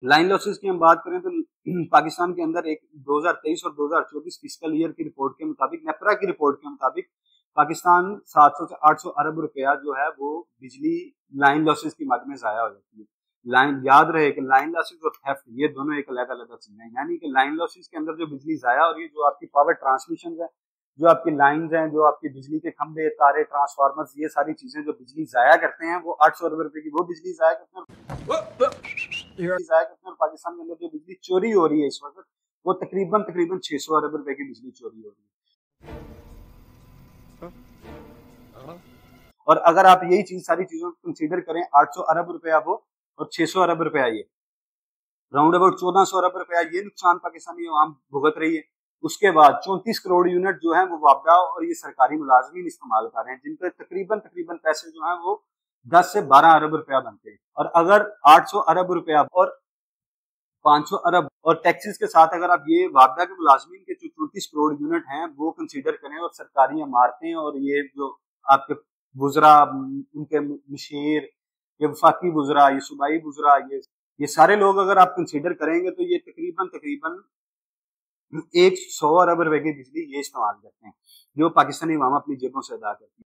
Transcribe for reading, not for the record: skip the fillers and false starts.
Line losses की हम बात करें तो पाकिस्तान के अंदर एक 2023 और 2024 फिस्कल ईयर की रिपोर्ट के मुताबिक, नेपरा की रिपोर्ट के मुताबिक, पाकिस्तान 700 से 800 अरब रुपया जो है वो बिजली लाइन लॉसेस की मद में जाया हो जाती है। लाइन, याद रहे कि लाइन लॉसेस और थेफ्ट ये दोनों एक अलग अलग चीजें हैं। यानी कि लाइन लॉसेस के अंदर जो बिजली जाया हो रही है, जो आपकी पावर ट्रांसमिशन है, जो आपकी लाइंस हैं, जो आपकी बिजली के खंभे, तारे, ट्रांसफार्मर्स, ये सारी चीजें जो बिजली जाया करते हैं, वो 800 अरब रुपए की वो बिजली जाया करते हैं। और पाकिस्तान के अंदर जो बिजली चोरी हो रही है इस वक्त, वो तकरीबन 600 अरब रुपए की बिजली चोरी हो रही है। और अगर आप यही चीज, सारी चीजों को कंसीडर करें, 800 अरब रुपया वो और 600 अरब रुपया ये, राउंड अबाउट 1400 अरब रुपया ये नुकसान पाकिस्तानी अवाम भुगत रही है। उसके बाद 34 करोड़ यूनिट जो है वो वापडा और ये सरकारी मुलाजमीन इस्तेमाल कर रहे हैं, जिनके तकरीबन पैसे जो है वो 10 से 12 अरब रुपया बनते हैं। और अगर 800 अरब रुपया और 500 अरब और टैक्सेस के साथ अगर आप ये वापडा के मुलाजमीन के जो 34 करोड़ यूनिट हैं वो कंसीडर करें, और सरकारी इमारतें और ये जो आपके वुजरा, उनके मशीर, ये वफाकी वुजरा, ये सूबाई वुजरा, ये सारे लोग अगर आप कंसीडर करेंगे तो ये तकरीबन 100 अरब रुपए की बिजली ये इस्तेमाल करते हैं, जो पाकिस्तानी अवाम अपनी जेबों से अदा करती है।